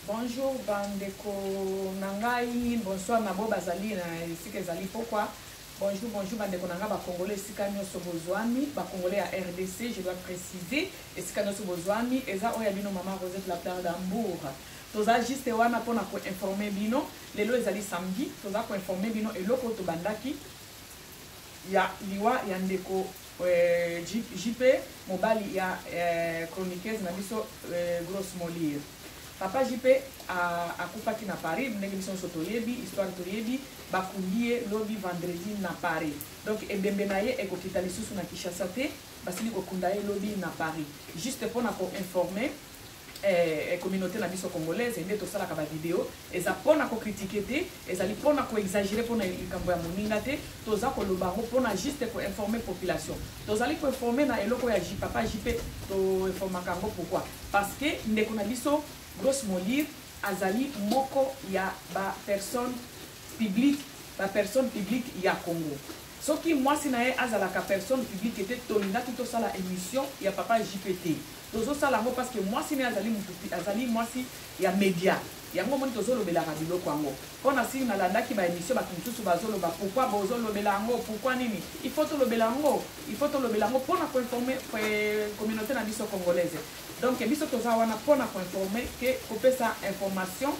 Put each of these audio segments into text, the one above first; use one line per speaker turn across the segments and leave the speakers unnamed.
Bonjour bandeko nangai, bonsoir nabo bazali na esika ezali pourquoi. Bonjour bandeko nanga ba congolais esika nyoso bozwami, ba congolais à RDC, je dois préciser, esika nyoso bozwami, eza oya bino maman Rosette la Perle d'Ambour. Toza juste wana pona ko informer bino, lelo ezali samedi, toza ko informer bino eloko to bandaki ya liwa ya ndeko JP mobali ya chroniqueuse na biso grosse molire. Papa JP a coupaki na Paris, ndenge biso sotoyebi, histoire toyebi, bakumbie lobby vendredi na Paris. Donc ebembe na ye ekokita lisusu na Kinshasa te, basili kokunda ye lobby na Paris. Juste pour na ko informer communauté na biso congolaise nde tosalaka ba vidéo eza pona ko critiquer te ezali pona ko exagérer pona likambo ya moninga te toza ko loba pona juste ko informer population tozali ko informer na eloko ya papa JP to informaka ngo pourquoi parce que ndeko na biso grosse molire azali moko ya ba personne publique ya Congo soki mwasi na ye azalaka personne publique était tolingaki tosala émission ya papa JPT tozo sala ngo parce que mwasi ne azali mwasi ya média yango moni tozo lobelaka biloko yango pona si na landaki ba émission ba kimsusu bazolo ba pourquoi bozo lobela yango pourquoi nini il faut to lobela yango pona ko informer communauté na biso congolaise donc biso toza wana pona ko informer que kopesa information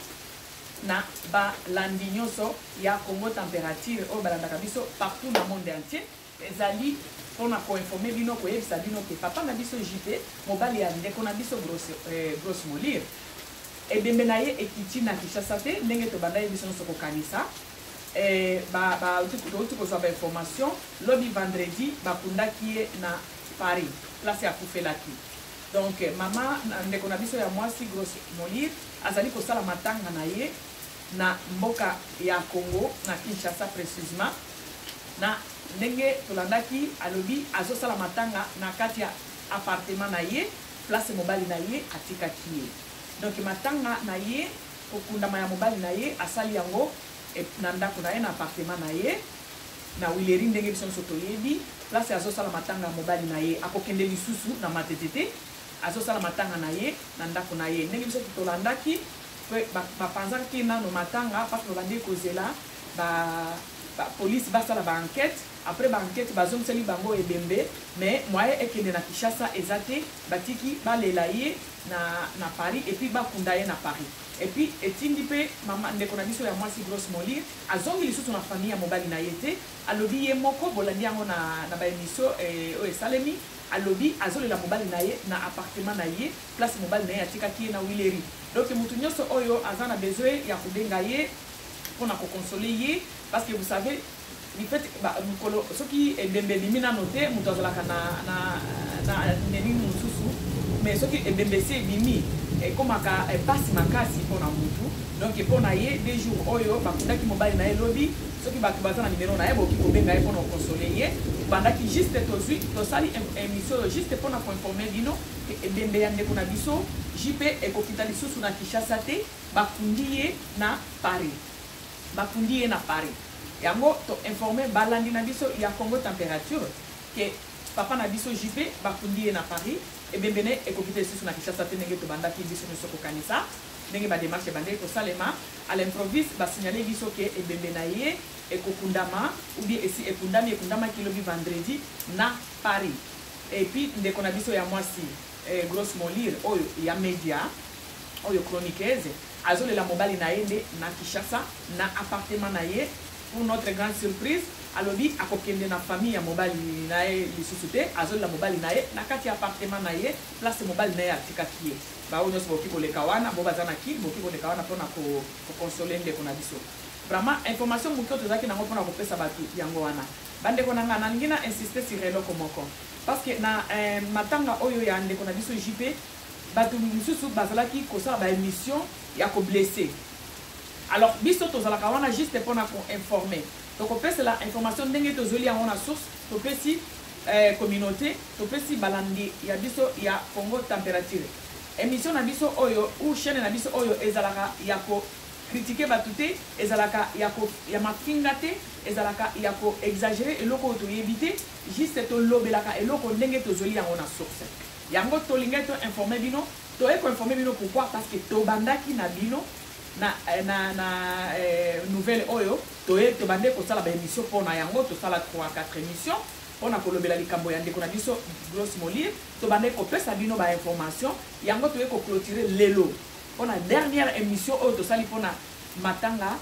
na ba landi nyonso ya Congo température o balandaka biso partout dans le monde entier ezali pona ko informer bino ko yebisa bino ke papa na biso JP mobali ya ndeko na biso grosse molire e bembe na ye ekiti na Kinshasa te ndenge to banda biso nyonso kokanisa uti kozwa ba information lobby vendredi bakundaki ye na Paris place ya kufelaki donc mama ndeko na biso ya mwasi grosse molire azali kosala matanga na ye na mboka ya Congo na Kinshasa précisément na ndenge tolandaki alobi azosala matanga na kati ya appartement na ye place mobali na ye atikaki ye donc matanga na ye kokundama ya mobali na ye asali yango na ndako na ye na appartement na ye na wileri ndenge biso nyonso toyebi place azosala matanga ya mobali na ye akokende lisusu na matetete azosala matanga na ye na ndako na ye ndenge biso tolandaki bapanzaki nano matanga parce que bandi kozela police basala ba enquête après ba enquête bazongiseli bango ebembe mais moye ekende na Kinshasa ezate batiki balela ye na Paris et puis bakunda ye na Paris et puis etindi pe mama ndeko na biso ya mwasi grosse molire azongi lisusu na famille ya mobali na ye te alobi ye moko bolandi yango na ba émission o esalemi alobi azolela mobali na ye na appartement na ye place mobali na ye atikaki ye na wileri donc mutu nyonso oyo aza na besoin ya kobenga ye pona ko consoler ye parce que vous savez en fait mikolo soki ebembe limina noté mutu azolaka na neni mususu mais soki ebembe se bimi ekomaka pasi makasi pona mutu donc pona ye des jours oyo bakundaki mobali na ye lobi soki bato baza na numéro na ye boki kobenga ye pona consoler ye bandaki juste tosali émission juste pona ko informer bino ebembe ya ndeko na biso JP ekokita lisusu na Kinshasa te bakundi ye na Paris yango to informer balandi na biso ya Congo température que papa na biso JP bakundi ye na Paris ebembe ne ekokita lisusu na Kinshasa te ndenge to bandaki biso nyonso kokanisa ndenge ba démarche bandeki tosalema à l'improviste basignale biso ke ebembe na ye ekokundama ou bien esi ekundama kilobi vendredi na Paris et puis ndeko na biso ya mwasi grosse molire oyo ya média oyo chroniqueuse azolela mobali na ye nde na Kinshasa na appartement na ye pour notre grande surprise alobi akokende na famille ya mobali na ye lisusu te azolela mobali na ye na kati ya appartement na ye place mobali na ye atikaki ye bao nyonso boki koleka wana bo baza na kili boki koleka wana mpona kokonsole ndeko na biso vraiment information moki oyo tozalaki nango mpona kopesa bato yango wana bandeko na ngai nalingi na insiste sur eloko moko parce que na matanga oyo ya ndeko na biso JP bato mosusu bazalaki kosala baémission ya koblesse alors biso tozalaka wana juste mpona koinformer tokopesela information ndenge tozoli yango na source topesi communauté topesi balandi ya biso ya Congo température émission na biso oyo ou chaîne na biso oyo ezalaka ya ko critiquer bato te ezalaka ya mafinga te ezalaka ya ko exagérer eloko toyebi te juste tolobelaka eloko ndenge tozoli yango na source yango tolinga to informer bino to eko informer bino pourquoi parce que to bandaki na bino na nouvelle oyo to bande ko sala ba émission pona yango to sala 3-4 émissions pona ko lobela likambo ya ndeko na biso Grosse Molire to bande ko pesa bino ba information yango to eko clôturer lelo pona dernière émission oyo to sali pona matanga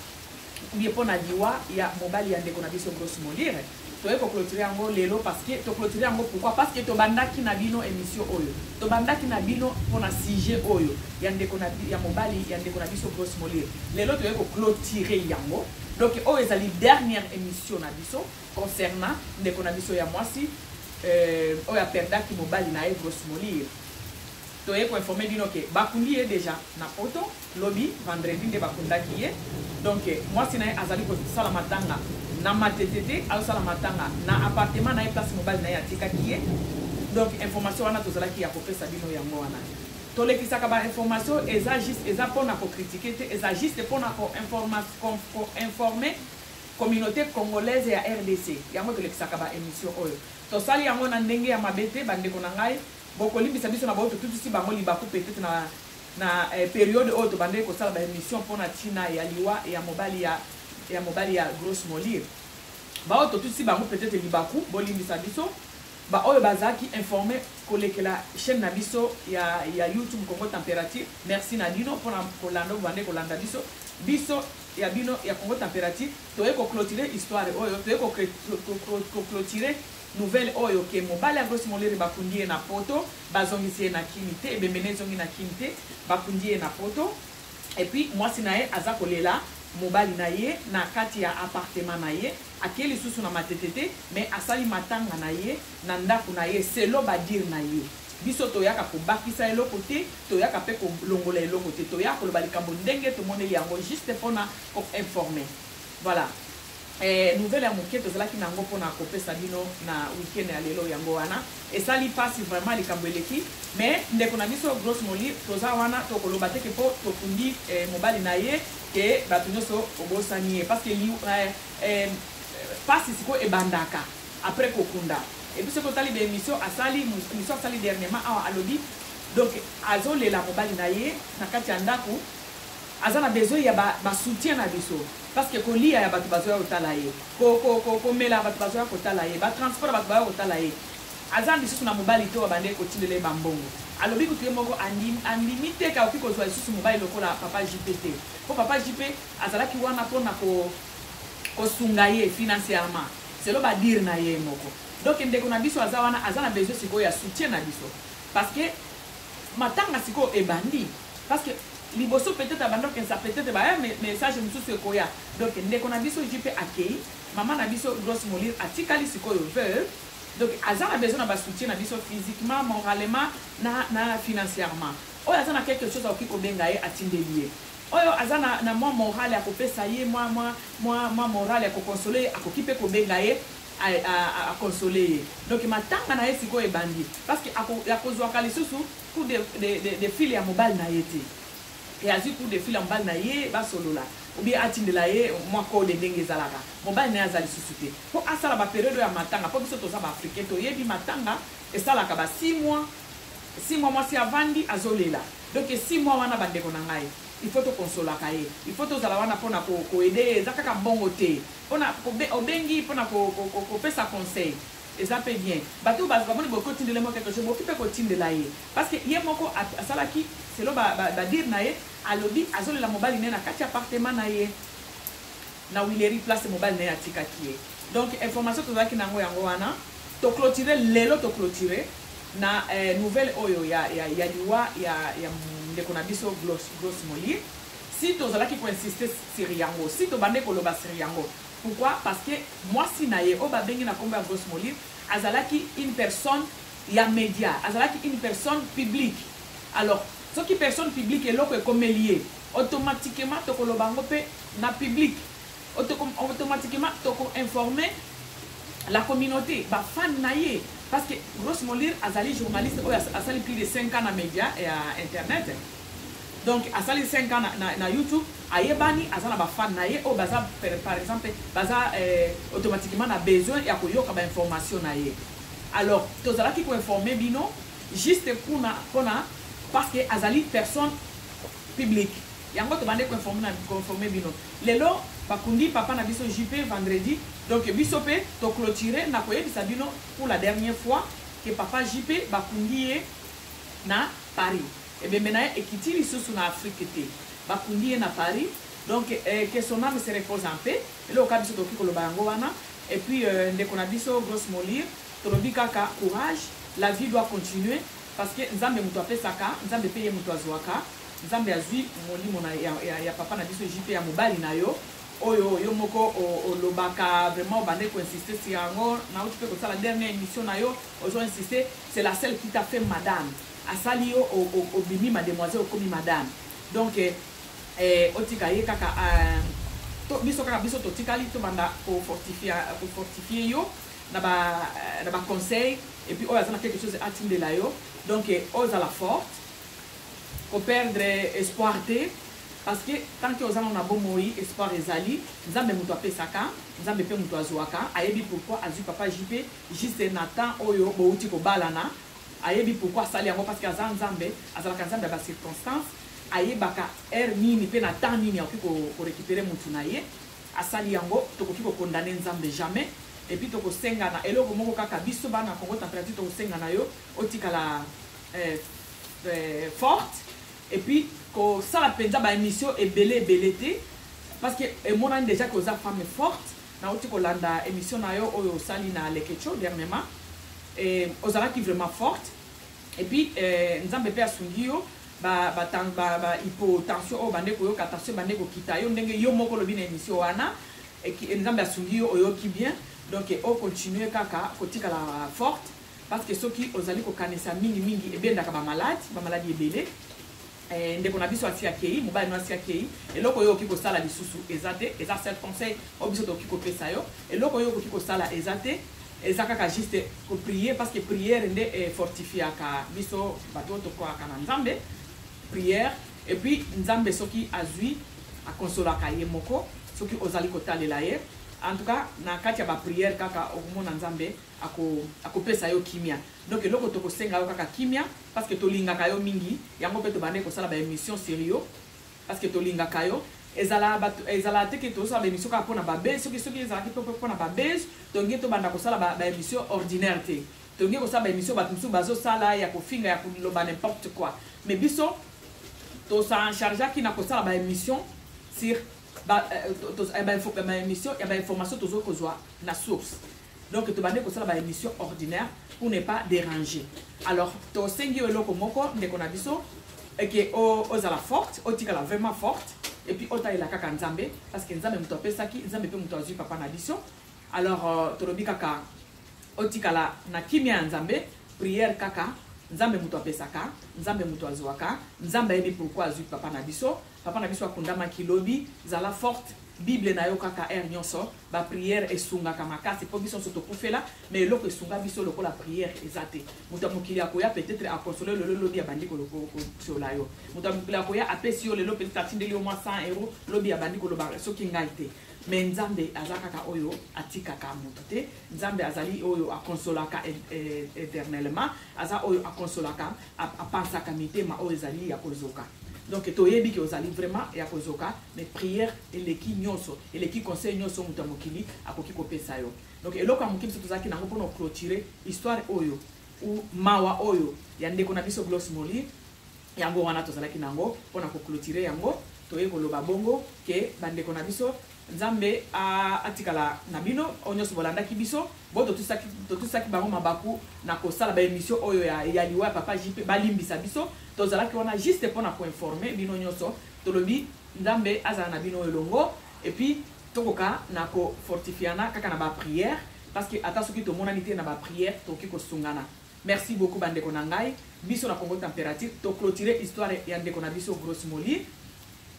bien pona diwa ya mobali ya ndeko na biso Grosse Molire to eko clôturer yango lelo parce que to clôturer yango pourquoi parce que to bandaki na bino émission oyo to bandaki na bino pona sujet oyo ya ndeko na ya mobali ya ndeko na biso Grosse Molire lelo to eko clôturer yango donc oyo ezali dernière émission na biso concernant ndeko na biso ya mwasi oyo aperdaki mobali na ye Grosse Molire to eko informer bino ke bakundi ye déjà na poto lobby vendredi nde bakundaki ye donc mwasi na ye azali kosala matanga na matetete azosala matanga na appartement na ye place mobali na ye atikaki ye donc information wana tozalaki ya kopesa bino yango wana tolekisaka ba information eza juste eza mpona kocritiquer te eza juste mpona koinformer communauté congolaise ya RDC yango tolekisaka ba émission oyo tosali yango na ndenge ya mabe te bandeko na ngai bokolimbisa biso na bao totutisi bango libaku peut-être na période oyo tobandeki kosala ba émission mpona ntina ya liwa ya mobali ya Grosse Molire bao totutisi bango peut-être libaku bolimbisa biso ba oyo bazaki informé kolekela chaîne na biso ya YouTube Congo Température merci na dino pona kolanda bande kolanda biso ya bino ya Congo Température to eko clôturer histoire oyo to eko clôturer nouvelle oyo ke mobali ya Grosse Molire bakundi na poto bazongisi na kimite ebemene zongi na kimite bakundi na poto et puis mwasi na ye aza kolela mobali na ye na kati ya appartement na ye akeli susu na matetete mais asali matanga na ye na ndako na ye selo badir na ye biso toyaka kobakisa eloko te toyaka mpe kolongola eloko te toyaka koloba likambo ndenge tomoneli yango juste mpona koinforme voilà nouvelle ya moke tozalaki nango mpona kopesa bino na weekend ya lelo yango wana esali mpasi vraiment likambo eleki mais ndeko na biso Grosse Molire toza wana tokoloba teke mpo tokundi mobali na ye ke bato nyonso obosani ye parce que mpasi sikoyo ebandaka après kokunda epuis soki otali baémission asali dernièrement awa alobi donc azolela mobali na ye na kati ya ndako aza na besoin ya basoutien na biso parce que kolia ya bato bazoya kotala ye komela bato bazoya kotala ye batransport bato bazoya kotala ye aza lisusu na mobali te oyo bandeki kotindela ye bambongo alobi kutu ye moko andimi te kaoki kozwa lisusu mobali lokola papa JP te mpo papa JP azalaki wana mpona kosunga ye financièrement selo badire na ye moko donc ndeko na biso aza wana aza na besoin sikoyo ya soutien na biso parce que matanga sikoyo ebandi parce que liboso peut-être abando kenza peut-être ba message mususu ekoya donc ndeko na biso JP akei mama na biso Grosse Molire atikali sikoyo veuve donc aza na besoin na ba soutien na biso physiquement moralement na financièrement oyo aza na quelque chose oki kobenga ye atindeli ye oyo aza na mwa moral ya kopesa ye mwa moral ya koconsoler akoki mpe kobenga ye a consoler donc matanga na ye sikoyo ebandi parce que akozwaka lisusu coup de fil ya mobali na ye te et azwi coup de fil ya mobali na ye basolola ou bien atindela ye mwa kode ndenge ezalaka mobali na ye aza lisusu te mpo asala baperiode ya matanga mpo biso toza baafricain toyebi matanga esalaka ba 6 mois mwasi avandi azolela donc 6 mois wana bandeko na ngai il faut tokonsolaka ye il faut tozala wana mpona koede ye eza kaka mbongo te mpona obengi mpona kopesa conseil eza mpe bien bato bamoni bokotindela mo quelque chose boki mpe kotindela ye parce que ye moko asalaki selo badire na ye alobi azolela mobali na ye na kati ya appartement na ye na Wileri place mobali na ye atikaki ye donc information tozalaki nango yango wana toclôture lelo toclôture na nouvelle oyo ya liwa ya ndeko na biso Grosse Molire si tozalaki koinsiste sur yango si tobande koloba sur yango pourquoi parce que mwasi na ye oyo babengi na kombo ya Grosse Molire azalaki une personne ya média azalaki une personne publique alors soki personne publique eloko ekomeli ye automatiquement tokoloba yango mpe na public automatiquement tokoinforme la communauté bafan na ye parce que Grosse Molire azali journaliste oyo asali plus de 5 ans na média et à internet donc asali 5 ans na YouTube ayebani azana bafan na ye oyo baza par exemple baza automatiquement na besoin ya koyoka ba information na ye alors tozalaki koinforme bino juste pour parce que azali personne publique yango to bande conformer bino lelo bakundi papa na biso JP vendredi donc biso pe to clôturer na koyebisa bino pour la dernière fois que papa JP bakundi na Paris et bien maintenant ekiti lisusu na Afrique te bakundi na Paris donc que son âme se repose en paix et là au cas biso to koloba yango wana et puis ndeko na biso grosse molir to lobi kaka courage la vie doit continuer parce que nzambe muto apesaka nzambe pe ye muto azwaka nzambe azwi molimo ya papa na biso JP ya mobali na yo oyo yo moko olobaka vraiment obande ko insister sur yango na uti pe ko sala dernière émission na yo ozo insister c'est la seule qui t'a fait madame asali yo obimi mademoiselle okomi madame donc otika ye kaka to biso kaka biso to tikali to banda pour fortifier yo na ba conseil et puis oyo azana quelque chose atinde la yo donc oza la forte ko perdre espoir te parce que tant que ozana na bomoi espoir ezali nzambe muto apesaka nzambe pe muto azwaka ayebi pourquoi azwi papa JP juste na temps oyo bouti ko balana ayebi pourquoi sali yango parce que azan nzambe azalaka nzambe ba circonstance ayebaka nini pe na temps nini akoki ko récupérer mutu na ye asali yango tokoki ko condamner nzambe jamais et puis toko senga na eloko moko kaka biso bana Congo température toko senga na yo otikala forte et puis ko sala penza ba émission ebele te parce que monani déjà que oza femme forte na otiko landa émission na yo oyo sali na lekecho dernièrement et ozala qui vraiment forte et puis nzambe pe asungi yo ba hypotension o bande ko yo tension bande ko kita yo ndenge yo moko lobi na émission wana et nzambe asungi yo oyo ki bien donc on continue kaka kotika la forte parce que ceux qui ozali ko kanisa mingi et bien ndaka ba maladie ebele ndeko na biso atia kei mobali no atia kei eloko yo ki ko sala lisusu ezate eza seul conseil o biso to ki ko pesa yo eloko yo ki ko sala ezate eza kaka juste ko prier parce que prière nde fortifiaka biso bato to kwa kana nzambe prière et puis nzambe soki azui akonsolaka ye moko soki ozali ko talela ye en tout cas na kati ya ba prière kaka okomona nzambe akopesa yo kimia donc eloko to ko senga yo kaka kimia parce que to lingaka yo mingi yango pe to bande ko sala ba émission sérieux parce que to lingaka yo ezala te ke to sala ba émission ka pona ba base soki ezala ki pona ba base to ngi to banda ko sala ba émission ordinaire te to ngi ko sala ba émission ba tumusu bazo sala ya ko finga ya ko loba n'importe quoi mais biso to sa charge ki na ko sala ba émission sur émission il y a information toujours que soit la source donc tu vas dire que ça la émission ordinaire pour ne pas déranger alors to sengi eloko moko ndeko na biso et que ozala forte otikala vraiment forte et puis otaila kaka nzambe parce que nzambe muto pesaki nzambe pe muto azui papa na biso alors tolobi kaka otikala na kimia nzambe prière kaka nzambe muto pesaka nzambe muto azwaka nzambe yebi pourquoi azui papa na biso akundama kilobi zala forte bible na yo kaka nyonso ba prière esungaka makasi po biso soto kufela mais eloko esunga biso loko la prière ezate muto mokili akoya peut-être a consoler le lobi abandi ko sola yo muto mokili akoya apesi yo lelo peut-être atindeli au moins 100 € lobi abandi ko loba soki ngai te mais nzambe azakaka oyo atikaka muto te nzambe azali oyo akonsolaka éternellement aza oyo akonsolaka apansaka mitema oyo ezali ya kozoka donc toyebi ki ozali vraiment ya kozoka mais prière eleki nyonso eleki conseil nyonso muto mokili akoki kopesa yo donc eloko ya mokili soto zaki nango mpona clôturer histoire oyo ou mawa oyo ya ndeko na biso Gloss Moli yango wana tozalaki nango mpona clôturer yango toye koloba bongo ke bandeko na biso nzambe atikala na bino onyoso bolandaki biso bo totusaki bango mabaku na kosala ba émission oyo ya liwa papa JP balimbisa biso tozalaki wana juste mpona koinformer bino nyonso tolobi nzambe azala na bino elongo et puis tokoka na ko fortifiana kaka na ba prière parce que ata soki tomonani te na ba prière toki kosungana merci beaucoup bandeko na ngai biso na Congo température to clôturer histoire ya ndeko na biso Grosse Moli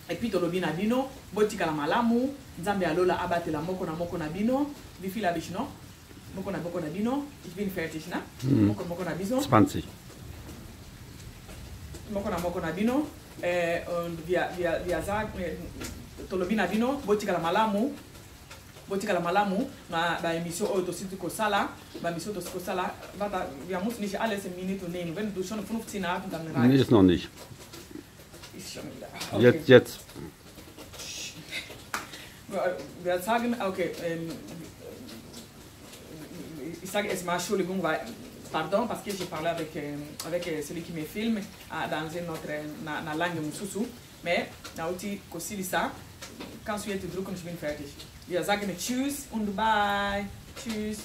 et puis tolobi na bino botika la malamu nzambe alola abatela moko na bino bifila bishno moko na bino ich bin fertig na moko na bino
20
moko na bino und via tolobi na bino botika la malamu botikala malamu na ba émission oyo tositi kosala ba mission tositi kosala bata wir muss nicht alles in Minuten nehmen wenn du schon 15 hast dann reicht.
Nee, ist noch nicht.
Ist schon wieder. Okay.
Jetzt.
Wir sagen, okay, ich sage erstmal Entschuldigung, weil, pardon, parce que j'ai parlé avec celui qui me filme dans une autre langue mususu, mais nauti kosilisa, quand tu es drücken, ich bin fertig. Wir sagen Tschüss und Bye. Tschüss.